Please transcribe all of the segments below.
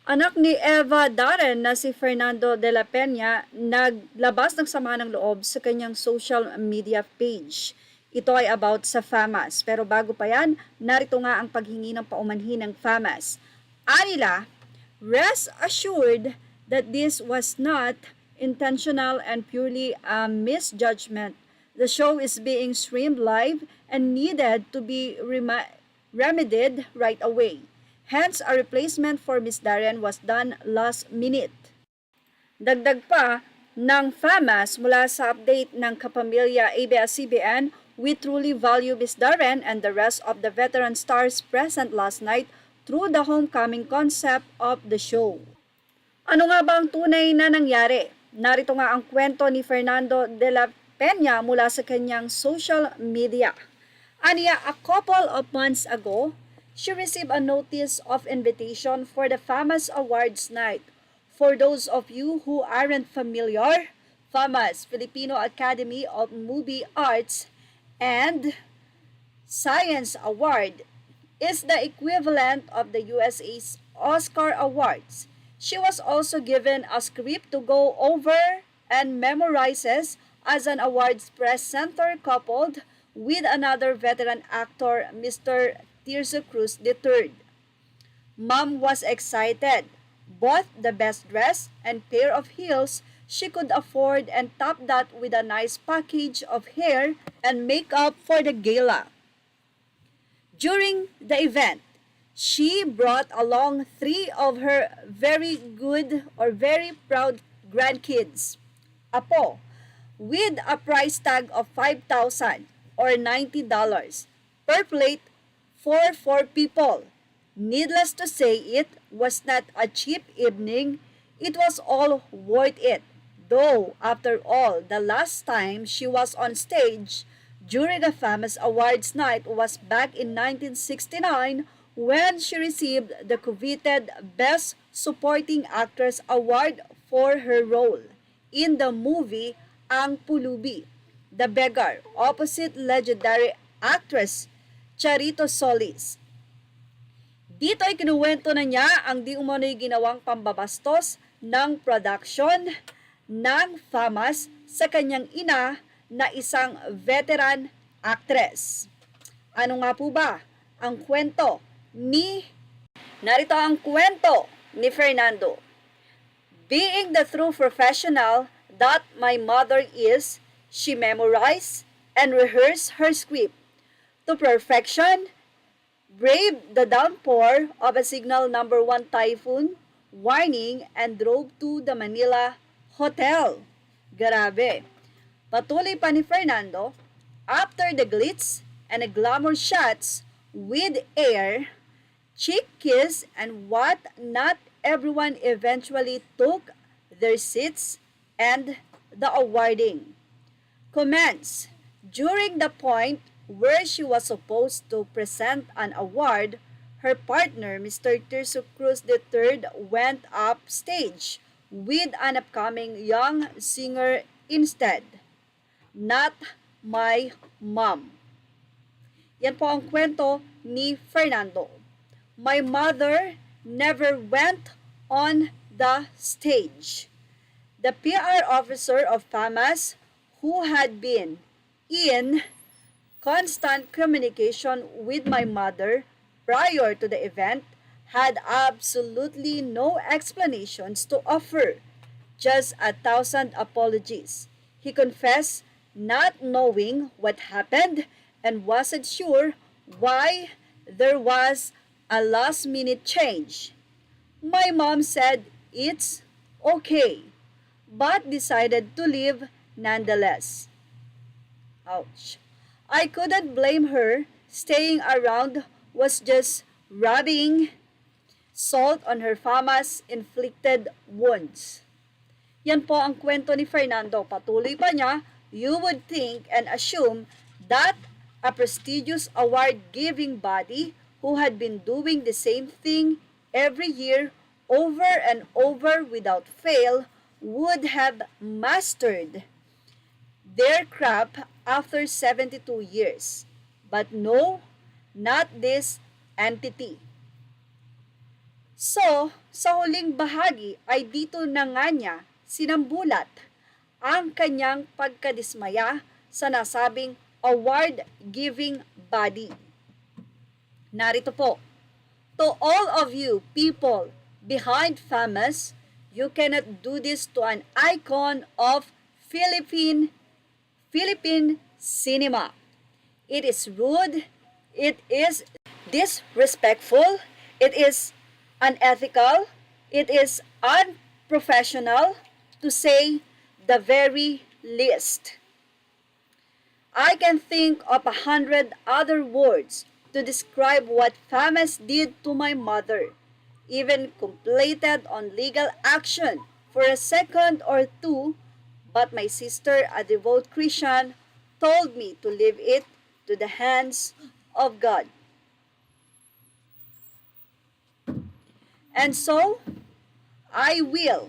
Anak ni Eva Darren na si Fernando de la Peña naglabas ng sama ng loob sa kanyang social media page. Ito ay about sa FAMAS. Pero bago pa yan, narito nga ang paghingi ng paumanhin ng FAMAS. Anila, rest assured that this was not intentional and purely a misjudgment. The show is being streamed live and needed to be remedied right away. Hence, a replacement for Miss Darren was done last minute. Dagdag pa ng FAMAS mula sa update ng Kapamilya ABS-CBN, we truly value Miss Darren and the rest of the veteran stars present last night through the homecoming concept of the show. Ano nga ba ang tunay na nangyari? Narito nga ang kwento ni Fernando de la Peña mula sa kanyang social media. Aniya, a couple of months ago, she received a notice of invitation for the FAMAS Awards Night. For those of you who aren't familiar, FAMAS, Filipino Academy of Movie Arts and Science Award, is the equivalent of the USA's Oscar Awards. She was also given a script to go over and memorizes as an awards presenter coupled with another veteran actor, Mr. Tirso Cruz III. Mom was excited. Both the best dress and pair of heels she could afford and topped that with a nice package of hair and makeup for the gala. During the event, she brought along three of her very good or very proud grandkids. Apo, with a price tag of 5,000 or $90 per plate for 4 people. Needless to say, it was not a cheap evening. It was all worth it. Though, after all, the last time she was on stage during a FAMAS Awards night was back in 1969 when she received the coveted Best Supporting Actress Award for her role in the movie Ang Pulubi, The Beggar, opposite legendary actress Charito Solis. Dito ay kinuwento na niya ang di umano'y ginawang pambabastos ng production ng FAMAS sa kanyang ina na isang veteran actress. Ano nga po ba ang kwento ni... Narito ang kwento ni Fernando. Being the true professional that my mother is, she memorized and rehearsed her script to perfection, braved the downpour of a signal number 1 typhoon warning and drove to the Manila Hotel. Grabe. Patuloy pa ni Fernando, after the glitz and the glamour shots with air, chick kiss and what not, everyone eventually took their seats and the awarding commenced. During the point where she was supposed to present an award, her partner, Mr. Tirso Cruz III, went up stage with an upcoming young singer instead. Not my mom. Yan po ang kwento ni Fernando. My mother never went on the stage. The PR officer of FAMAS, who had been in constant communication with my mother prior to the event, had absolutely no explanations to offer, just 1,000 apologies. He confessed not knowing what happened and wasn't sure why there was a last-minute change. My mom said it's okay, but decided to leave nonetheless. Ouch. I couldn't blame her. Staying around was just rubbing salt on her FAMAS inflicted wounds. Yan po ang kwento ni Fernando. Patuloy pa niya, you would think and assume that a prestigious award-giving body who had been doing the same thing every year over and over without fail would have mastered their craft after 72 years. But no, not this entity. So, sa huling bahagi ay dito na nga niya sinambulat ang kanyang pagkadismaya sa nasabing award-giving body. Narito po, to all of you people behind FAMAS, you cannot do this to an icon of Philippine cinema. It is rude, it is disrespectful, it is unethical, it is unprofessional, to say the very least. I can think of 100 other words to describe what FAMAS did to my mother, even completed on legal action for a second or two, but my sister, a devout Christian, told me to leave it to the hands of God. And so, I will.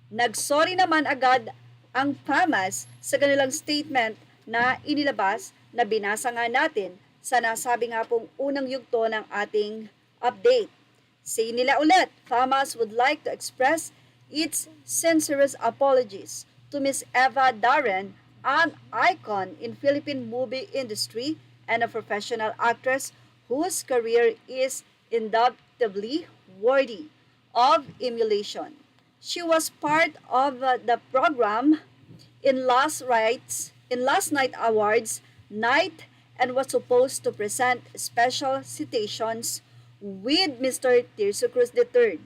Nagsorry naman agad ang FAMAS sa kanilang statement na inilabas na binasa nga natin sa nasabi nga pong unang yugto ng ating update. Say nila ulit, FAMAS would like to express its sincerest apologies to Miss Eva Darren, an icon in Philippine movie industry and a professional actress whose career is indubitably worthy of emulation. She was part of the program in last night awards night and was supposed to present special citations with Mr. Tirso Cruz III.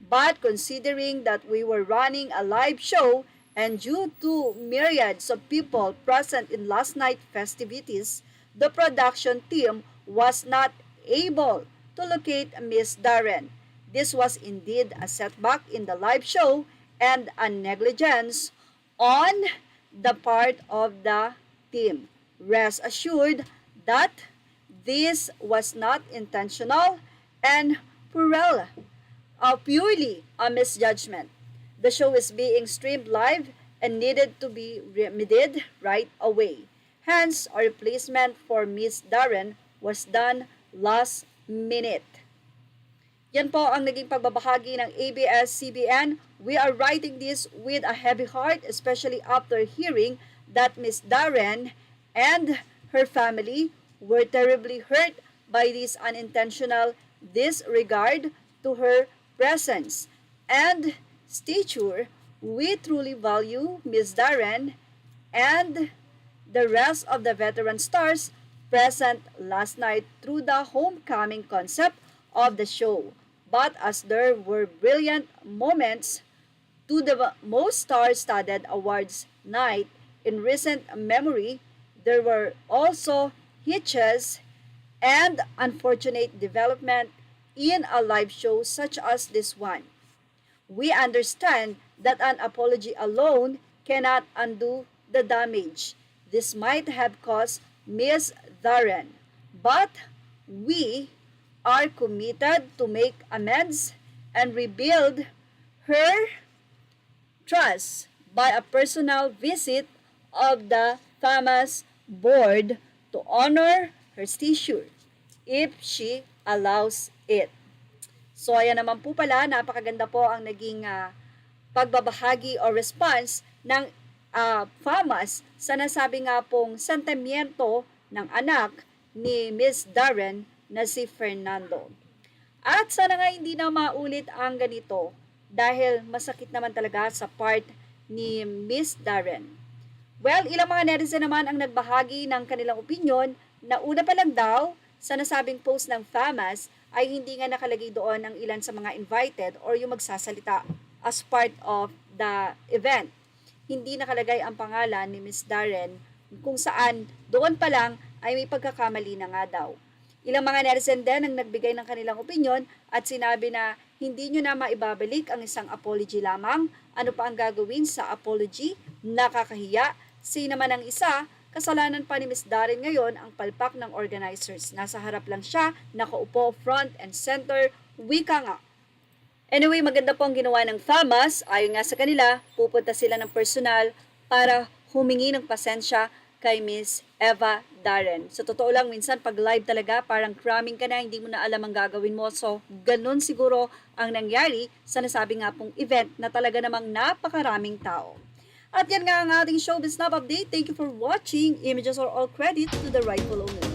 But considering that we were running a live show and due to myriads of people present in last night festivities, the production team was not able to locate Miss Darren. This was indeed a setback in the live show and a negligence on the part of the team. Rest assured that this was not intentional and purely a misjudgment. The show is being streamed live and needed to be remedied right away. Hence, a replacement for Miss Darren was done last minute. Yan po ang naging pagbabahagi ng ABS-CBN. We are writing this with a heavy heart, especially after hearing that Miss Darren and her family were terribly hurt by this unintentional disregard to her presence. And stay sure, we truly value Miss Darren and the rest of the veteran stars present last night through the homecoming concept of the show. But as there were brilliant moments to the most star-studded awards night in recent memory, there were also hitches and unfortunate development in a live show such as this one. We understand that an apology alone cannot undo the damage this might have caused Ms. Darren, but we are committed to make amends and rebuild her trust by a personal visit of the FAMAS board to honor her seizure if she allows it. So ayan naman po pala, napakaganda po ang naging pagbabahagi o response ng FAMAS sa nasabi nga pong sentimiento ng anak ni Miss Darren na si Fernando. At sana nga hindi na maulit ang ganito dahil masakit naman talaga sa part ni Miss Darren. Well, ilang mga netizen naman ang nagbahagi ng kanilang opinion na una pa lang daw sa nasabing post ng FAMAS ay hindi nga nakalagay doon ang ilan sa mga invited or yung magsasalita as part of the event. Hindi nakalagay ang pangalan ni Miss Darren kung saan doon pa lang ay may pagkakamali na nga daw. Ilang mga netizen din ang nagbigay ng kanilang opinion at sinabi na hindi nyo na maibabalik ang isang apology lamang. Ano pa ang gagawin sa apology? Nakakahiya. Naman ang isa, kasalanan pa ni Ms. Darren ngayon ang palpak ng organizers. Nasa harap lang siya, nakaupo front and center, wika nga. Anyway, maganda po ang ginawa ng FAMAS. Ayon nga sa kanila, pupunta sila ng personal para humingi ng pasensya kay Miss Eva Darren. So totoo lang, minsan pag live talaga, parang cramming ka na, hindi mo na alam ang gagawin mo. So ganun siguro ang nangyari sa nasabi nga pong event na talaga namang napakaraming tao. At yan nga ang ating Showbiz Snap Update. Thank you for watching. Images are all credit to the rightful owner.